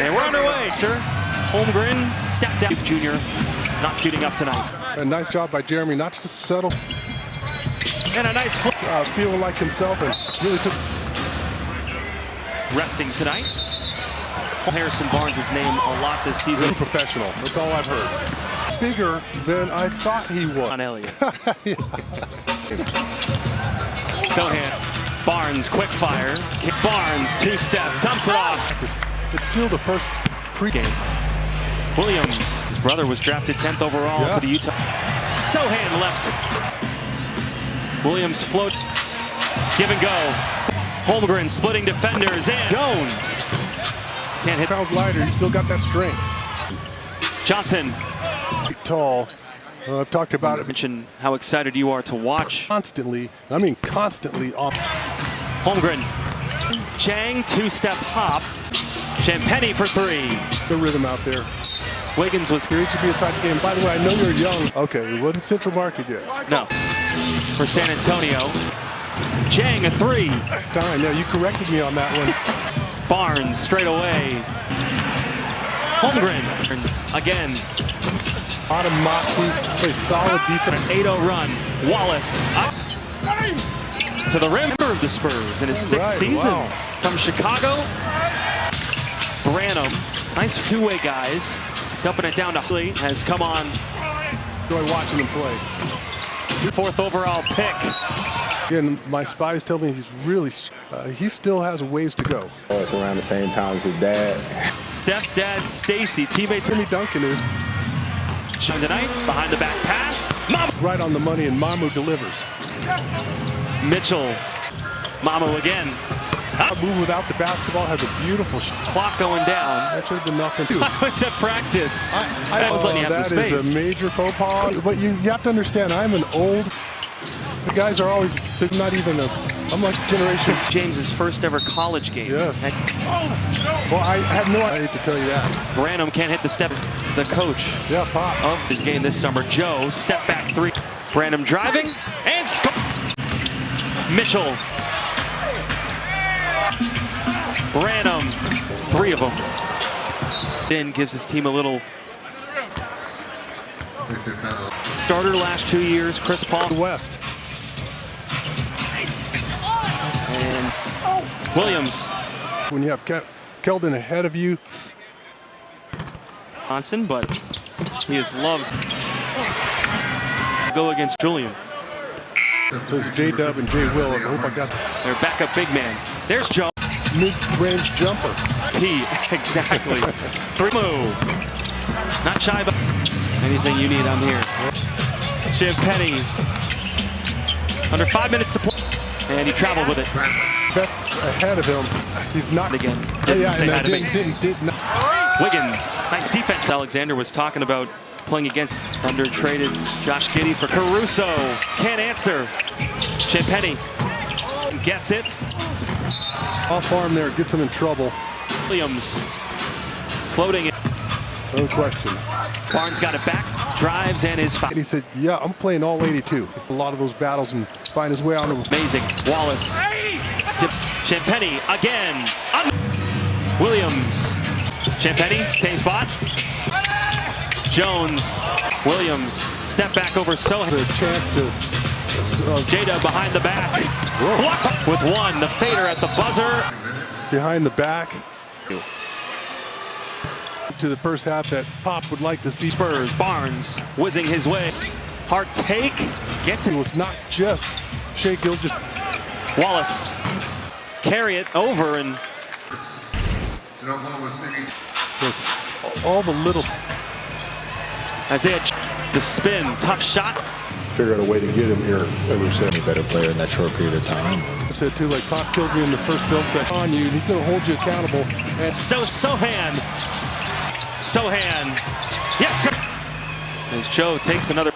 And we're underway. Holmgren stepped out. Junior not suiting up tonight. A nice job by Jeremy not to just settle. And a nice flip. Feeling like himself and really took. Resting tonight. Harrison Barnes' name a lot this season. Professional. That's all I've heard. Bigger than I thought he was. On Elliott. Sohan. Barnes, quick fire. Barnes, two-step, dumps it off. It's still the first pregame. Williams, his brother was drafted 10th overall to the Utah. Sohan left. Williams float. Give and go. Holmgren splitting defenders and Jones. Can't hit. Pounds lighter, he's still got that strength. Johnson. Tall. I've talked about it. Mention how excited you are to watch. Constantly, I mean constantly off. Holmgren. Chang, two-step hop. Champagny for three. The rhythm out there. Wiggins was here to be inside the game. By the way, I know you're young. Okay, it wasn't Central Market yet. No. For San Antonio. Chang, a three. Time. Yeah, you corrected me on that one. Barnes straight away. Holmgren again. A lot of moxie, plays solid defense. An 8-0 run. Wallace up to the rim. Member of the Spurs in his sixth season. From Chicago. Branham, nice two-way guys. Dumping it down to Hulley has come on. Enjoy watching him play. 4th overall pick. Again, my spies tell me he's really, he still has a ways to go. Oh, it's around the same time as his dad. Steph's dad, Stacy, teammate Timmy Duncan is shown tonight. Behind the back pass. Right on the money, and Mamu delivers. Mitchell. Mamu again. Move without the basketball has a beautiful clock going down. That should have been nothing too. I was at practice. I was letting you have some space. That is a major faux pas. But you have to understand, I'm an old. The guys are always. They're not even a. I'm like generation. James's first ever college game. Yes. Well, I have no idea to tell you that. Branham can't hit the step. The coach. Yeah, Pop. Of his game this summer. Joe step back three. Branham driving and score. Mitchell. Branham, three of them. Then gives his team a little. Starter last 2 years, Chris Paul. West. And Williams. When you have Keldon ahead of you. Johnson, but he is loved. Go against Julian. So it's J-Dub and J-Will. I hope I got their backup big man. There's Joe. Mid-range jumper. P, exactly. Three move. Not shy, but anything you need, I'm here. Champagny. Under 5 minutes to play. And he traveled with it. That's ahead of him. He's not again. Didn't. Wiggins. Nice defense. Alexander was talking about playing against under-traded Josh Giddey for Caruso. Can't answer. Champagny gets it. Off arm there, gets him in trouble. Williams floating it. No question. Barnes got it back, drives and is fouled. He said, yeah, I'm playing all 82. A lot of those battles and find his way on them. Amazing. Wallace. Champagny again. Williams. Champagny, same spot. Jones. Williams. Step back over Sohan. The chance to. J-Dub behind the back. Whoa. With one, the fader at the buzzer. Behind the back. To the first half that Pop would like to see. Spurs, Barnes whizzing his way. Hard take. Gets it. It was not just Shea Gilgeous. Wallace. Carry it over and. It's all the little. Isaiah, the spin, tough shot. Figure out a way to get him here. A better player in that short period of time. I said too, like Pop killed me in the first film session on you, and he's going to hold you accountable. And so Sohan. Yes, sir. As Joe takes another.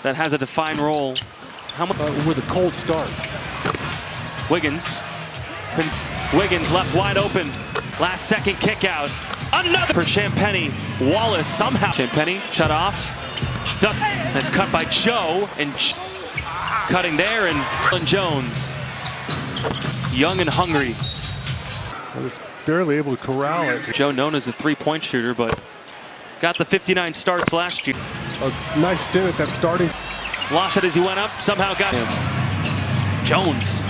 That has a defined role. How much? With a cold start. Wiggins. Wiggins left wide open. Last second kick out. Another for Champagny. Wallace somehow. Champagny shut off. Duck. That's cut by Joe. And cutting there. And Jones. Young and hungry. I was barely able to corral it. Joe, known as a three-point shooter, but got the 59 starts last year. A nice stint at that starting. Lost it as he went up, somehow got him. Jones,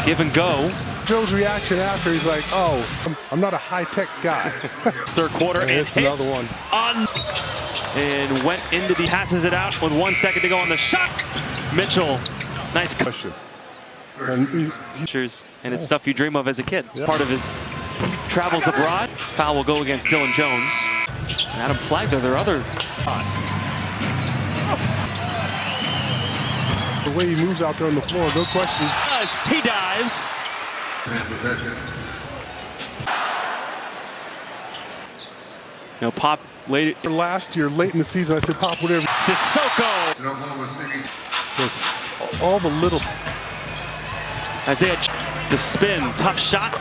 give and go. Joe's reaction after, he's like, oh, I'm not a high-tech guy. It's third quarter and it's hits another one. And went into the, passes it out with 1 second to go on the shot. Mitchell, nice Question. And and it's stuff you dream of as a kid. Yeah. Part of his travels abroad. Foul will go against Dylan Jones. Adam Flagler, there are other spots. The way he moves out there on the floor, no questions. He dives. No, Pop late. Last year, late in the season, I said, Pop, whatever. Sissoko. It's all the little. Isaiah, the spin, tough shot.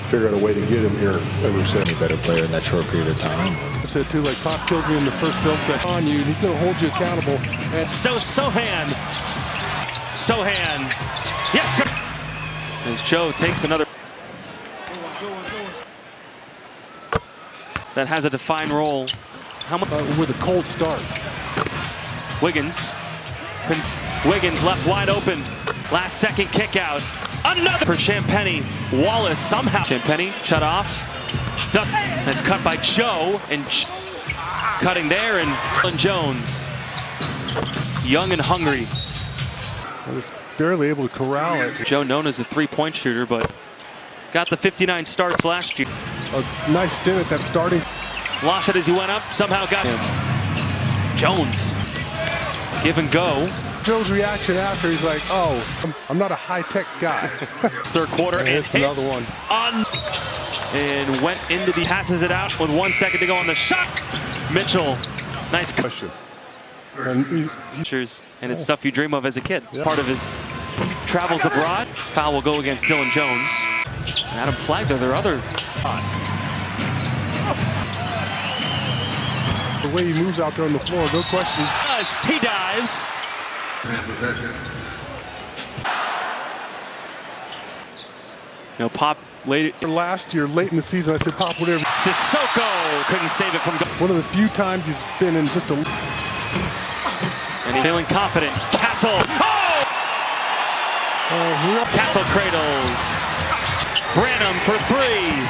Figure out a way to get him here. Any better player in that short period of time. I said too, like Pop killed me in the first film section on you, and he's going to hold you accountable. And Sohan. Yes. As Joe takes another. That has a defined role. How much? With a cold start. Wiggins left wide open. Last second kick out. Another for Champagnie. Wallace somehow. Champagnie shut off. That's cut by Joe, and cutting there, and Jones. Young and hungry. I was barely able to corral it. Joe, known as a three-point shooter, but got the 59 starts last year. A nice stint at that starting. Lost it as he went up, somehow got him. Jones, give and go. Joe's reaction after, he's like, oh, I'm not a high-tech guy. It's third quarter and it's hits. another one. And went into the, passes it out with 1 second to go on the shot. Mitchell, nice question. And it's stuff you dream of as a kid. Yeah. Part of his travels abroad. Foul will go against Dylan Jones. And Adam Flagler, there are other spots. The way he moves out there on the floor, no questions. He dives. No, Pop late. Last year, late in the season, I said, Pop, whatever. Sissoko couldn't save it from. One of the few times he's been in just a. And he's feeling confident. Castle. Oh! Castle cradles. Branham for three.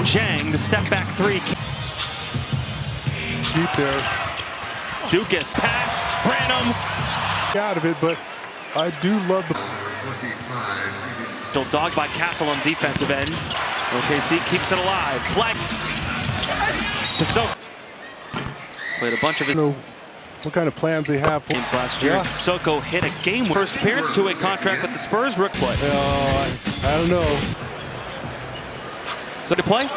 Jang, the step back three. Deep there. Dukas pass. Branham. Out of it, but I do love the. Still dogged by Castle on defensive end. OKC keeps it alive. Flag. Sissoko. Played a bunch of it. What kind of plans they have for games last year. Yeah. Sissoko hit a game first appearance, two-way contract with the Spurs. Rook play. I don't know. So to play?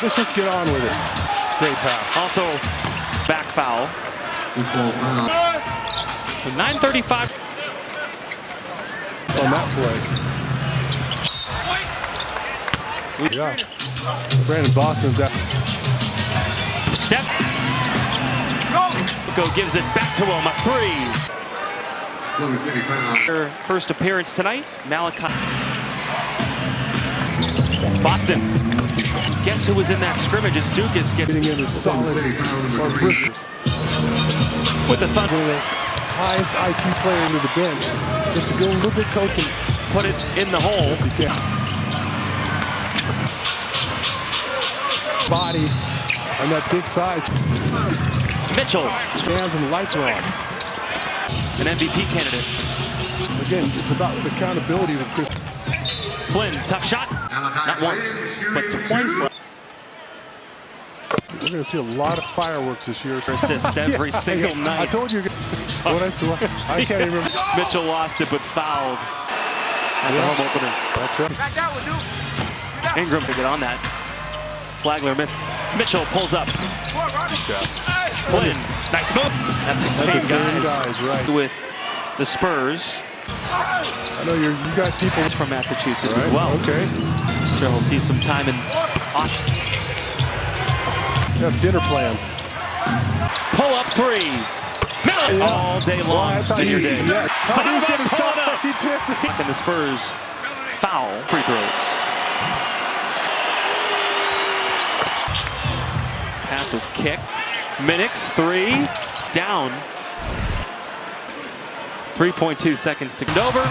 Let's just get on with it. Great pass. Also, back foul. 9:35 on that play. Yeah. Brandon Boston's out. Step. Go gives it back to him. A three. Their first appearance tonight. Malachi. Boston. Guess who was in that scrimmage? As Dukas getting into solid or briskers. With the Thunder. The highest IQ player into the bench. Just to go a little bit coach and put it in the hole. Yes, he can. Body on that big size. Mitchell stands and the lights are on. An MVP candidate. Again, it's about accountability with Chris. Flynn, tough shot. Not once, but twice. We're going to see a lot of fireworks this year. Assist every single night. I told you what I saw. I can't even remember. Mitchell lost it, but fouled at the home opener. That's right. Ingram to get on that. Flagler missed. Mitchell pulls up. Flynn, nice move. At the same guys, right. With the Spurs. I know you got people from Massachusetts as well. Okay. So we'll see some time in. You have dinner plans. Pull up three. Middle all day Well, long I thought in your you- day. yeah. I thought he was going to Pull it stop. up. He did. And the Spurs foul free throws. Pass was kicked. Minix, 3, down. 3.2 seconds to go over.